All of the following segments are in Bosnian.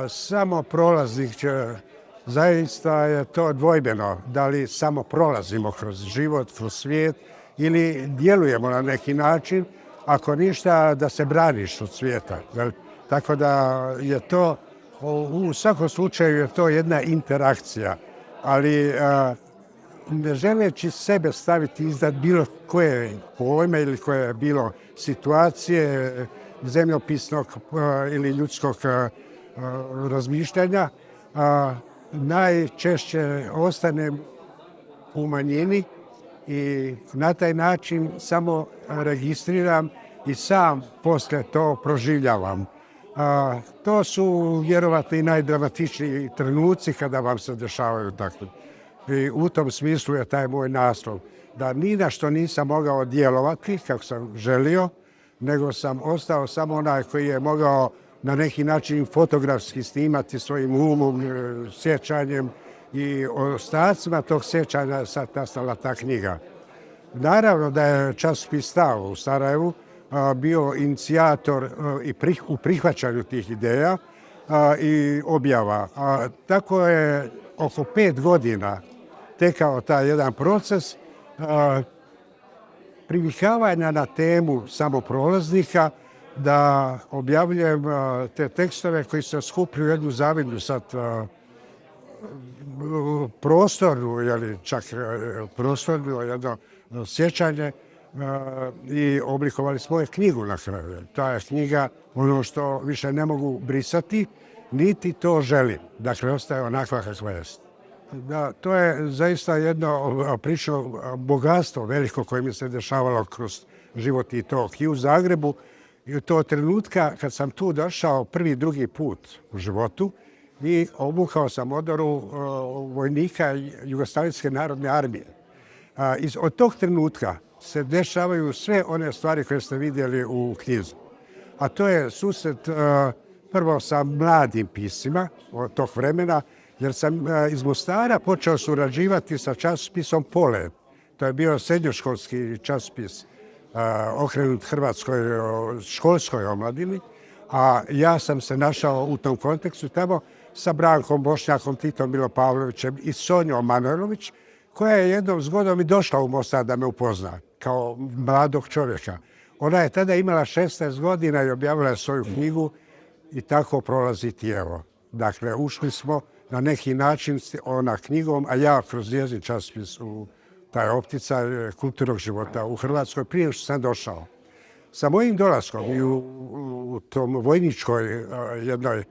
Samo prolaznik će, zaista je to dvojbeno. Da li samo prolazimo kroz život, kroz svijet ili djelujemo na neki način, ako ništa da se braniš od svijeta. Tako da je to, u svakom slučaju je to jedna interakcija, ali ne želeći sebe staviti iznad bilo koje pojme ili koje bilo situacije zemljopisnog ili ljudskog razmišljanja, najčešće ostanem u manjini i na taj način samo registriram i sam poslije to proživljavam. To su vjerovatno i najdramatičniji trenuci kada vam se dešavaju takve. I u tom smislu je taj moj naslov, da ni na što nisam mogao djelovati kako sam želio, nego sam ostao samo onaj koji je mogao na neki način fotografski snimati svojim umom, sjećanjem i ostacima tog sjećanja je sad nastala ta knjiga. Naravno da je časopis Stav u Sarajevu bio inicijator u prihvaćanju tih ideja i objava. Tako je oko 5 godina tekao taj jedan proces privikavanja na temu samoprolaznika, da objavljujem te tekstove koji se skupljuju jednu zavidnu sad prostornu, čak prostorno jedno sjećanje i oblikovali svoju knjigu na kraju. Ta je knjiga ono što više ne mogu brisati, niti to želim. Dakle, ostaje onakva kakva jest. Da, to je zaista jedno prično bogatstvo veliko koje mi se dešavalo kroz život i to i u Zagrebu. I u to trenutka kad sam tu došao prvi, drugi put u životu i obukao sam odoru vojnika Jugoslavenske narodne armije. Od tog trenutka se dešavaju sve one stvari koje ste vidjeli u knjizi. A to je susret prvo sa mladim piscima od tog vremena, jer sam iz Mostara počeo surađivati sa časopisom Polet. To je bio srednjoškolski časopis okrenut hrvatskoj školskoj omladini, a ja sam se našao u tom kontekstu tamo sa Brankom Bošnjakom, Titom Milopavlovićem i Sonjom Manojlović, koja je jednom zgodom i došla u Mostar da me upozna kao mladog čovjeka. Ona je tada imala 16 godina i objavila je svoju knjigu I tako prolazi Tijevo. Dakle, ušli smo na neki način ona knjigom, a ja kroz njezin časopis u taj opticaj kulturnog života u Hrvatskoj prije što sam došao. Sa mojim dolaskom i u tom vojničkoj jednoj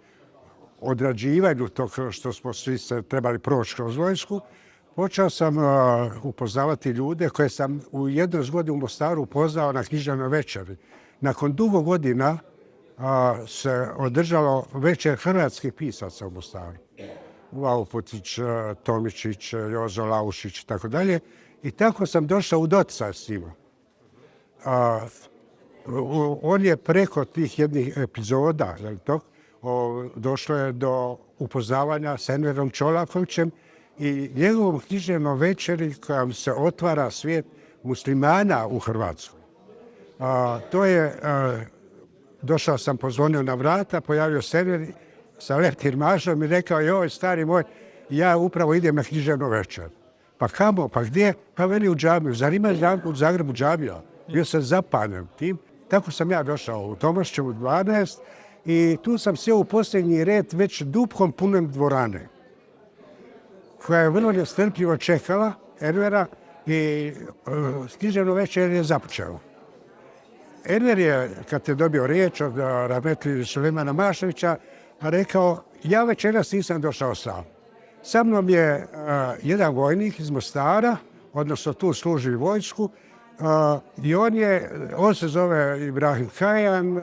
odrađivanju tog što smo svi se trebali proći kroz vojsku, počeo sam upoznavati ljude koje sam u jednoj zgodi u Mostaru upoznao na književnoj večeri. Nakon dugo godina se održalo večer hrvatskih pisaca u Mostaru. Valuputić, Tomičić, Jozo Laušić i tako dalje. I tako sam došao u doticaj s njima. On je preko tih jednih epizoda došlo je do upoznavanja s Enverom Čolakovićem i njegovom književnom večeri kojom se otvara svijet muslimana u Hrvatskoj. To je, došao sam, pozvonio na vrata, pojavio se Enver sa leptirmažom i rekao, joj, stari moj, ja upravo idem na književnu večer. Pa kamo, pa gdje? Pa veli u džamiju. Zar ima u Zagrebu džamija? Bio sam zapanjen tim. Tako sam ja došao u Tomašćevu 12 i tu sam sjeo u posljednji red već dupkom punem dvorane, koja je vrlo nestrpljivo čekala Envera i književnu večer je započeo. Enver je, kad je dobio riječ od rahmetli Sulejmana Maševića, rekao, ja večeras nisam došao sam. Sa mnom je jedan vojnik iz Mostara, odnosno tu služi vojsku, i on se zove Ibrahim Kajan,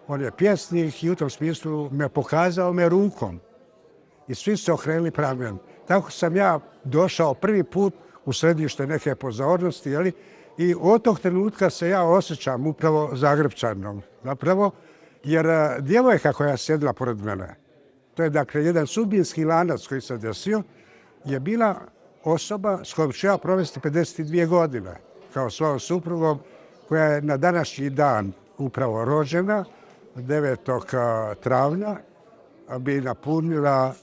on je pjesnik i u tom smislu me pokazao me rukom. I svi su okrenuli prema meni. Tako sam ja došao prvi put u središte neke pozornosti, i od tog trenutka se ja osjećam upravo Zagrebčanom. Zapravo, jer djevojka koja je sjedila pored mene, to je dakle jedan sudbinski lanac koji se desio, je bila osoba s kojom ću ja provesti 52 godine, kao svojom suprugom, koja je na današnji dan upravo rođena, 9. travnja bi napunila,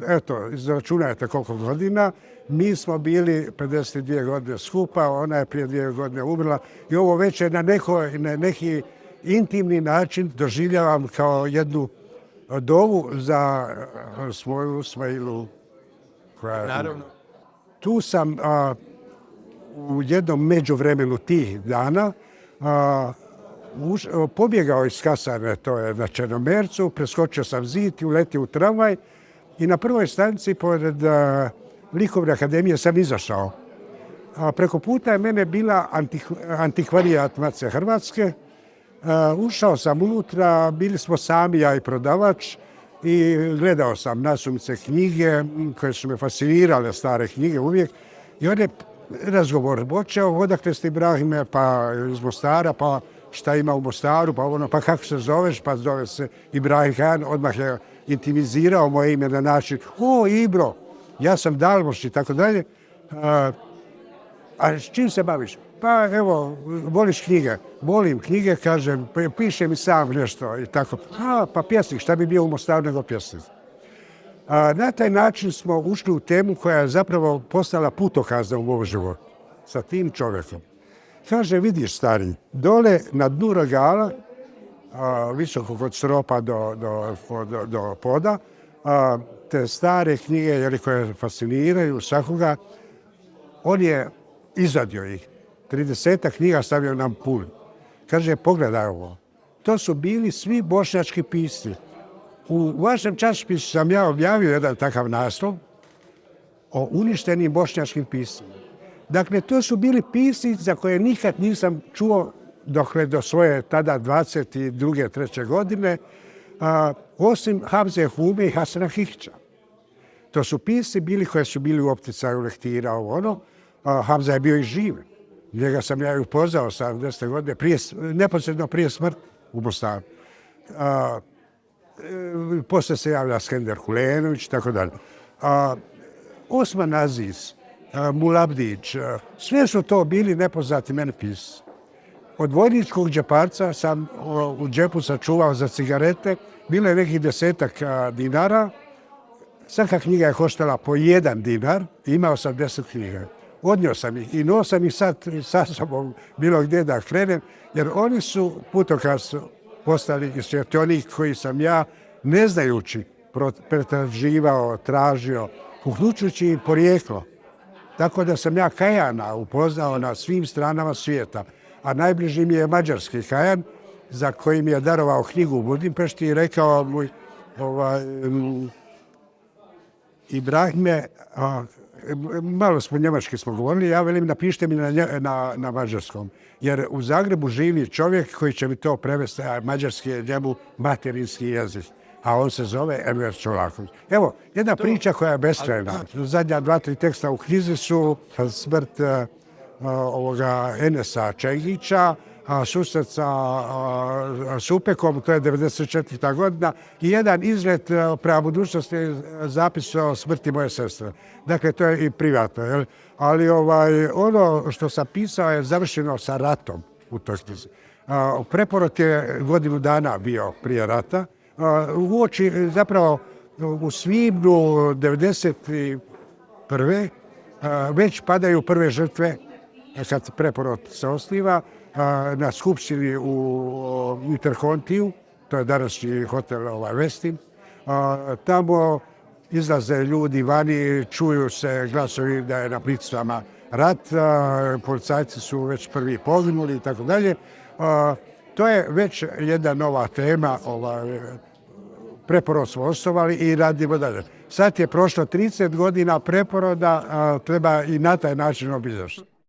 eto, izračunajte koliko godina. Mi smo bili 52 godine skupa, ona je prije 2 godine umrla i ovo već je na neki intimni način doživljavam kao jednu dovu za svoju Smailu. Naravno. Tu sam u jednom međuvremenu tih dana pobjegao iz kasarne, to je na Črnomercu, preskočio sam zid i uletio u tramvaj i na prvoj stanici pored Likovne akademije sam izašao. Preko puta je mene bila antikvarijat Matice Hrvatske. Ušao sam unutra, bili smo sami, ja i prodavač, i gledao sam nasumice knjige koje su me fascinirale, stare knjige uvijek. I onda je razgovor počeo, odakle ste Ibrahime, pa iz Mostara, pa šta ima u Mostaru, pa ono, pa kako se zoveš, pa zove se Ibrahim Khan, odmah je intimizirao moje ime na način, o Ibro, ja sam Dalmoš i tako dalje. A s čim se baviš? Pa evo, voliš knjige? Volim knjige, kažem, pišem i sam nešto i tako. Pa pjesnik, šta bi bio u Mostaru nego pjesnik? Na taj način smo ušli u temu koja je zapravo postala putokazna u mom životu sa tim čovjekom. Kaže, vidiš stari, dole na dnu regala, visoko kod stropa do poda, te stare knjige koje fasciniraju svakoga, on je izvadio ih. 30 knjiga stavio nam pun. Kaže, pogledaj ovo. To su bili svi bošnjački pisci. U vašem časopisu sam ja objavio jedan takav naslov o uništenim bošnjačkim piscima. Dakle, to su bili pisci za koje nikad nisam čuo do svoje tada 22. 3. godine, osim Hamze Hume i Hasana Hihića. To su pisci bili koji su bili u opticaju lektira, Hamza je bio i živ. Njega sam ja upoznao 70. godine, neposredno prije smrti u Mostaru. Poslije se javlja Skender Kulenović i tako dalje. Osman Aziz, Mulabdić, sve su to bili nepoznati meni pisci. Od vojničkog džeparca sam u džepu sačuvao za cigarete, bilo je nekih 10 dinara, svaka knjiga je koštala po 1 dinar, imao sam 10 knjiga. Odnio sam ih i nosam ih sad sa sobom bilo gdje da krenem, jer oni su putokaz postali i svjetionik koji sam ja, ne znajući, pretraživao, tražio, uključujući i porijeklo. Tako da sam ja Kajana upoznao na svim stranama svijeta, a najbliži mi je mađarski Kajan, za koji mi je darovao knjigu u Budimpešti i rekao mu, Ibrahime, malo smo njemački govorili, ja velim napišite mi na mađarskom, jer u Zagrebu živi čovjek koji će mi to prevesti, a mađarski je njemu materinski jezik, a on se zove Enver Čolaković. Evo, jedna priča koja je beskrajna. Zadnja 2-3 teksta u knjizi su smrt Enesa Čengića, susret sa Supekom, to je 94. godina, i jedan izlet prema budućnosti zapis o smrti moje sestre. Dakle, to je i privatno. Ali ono što sam pisao je završeno sa ratom u toj knjizi. Preporod je godinu dana bio prije rata. Zapravo u svibnju 91. Već padaju prve žrtve kad preporod se osniva na skupštini u Interkontiju, to je današnji hotel Westin. Tamo izlaze ljudi vani, čuju se glasovi da je na Plitvicama rat, policajci su već prvi poginuli i tako dalje. To je već jedna nova tema, preporod smo osnovali i radimo dalje. Sad je prošlo 30 godina preporoda, treba i na taj način obilježiti.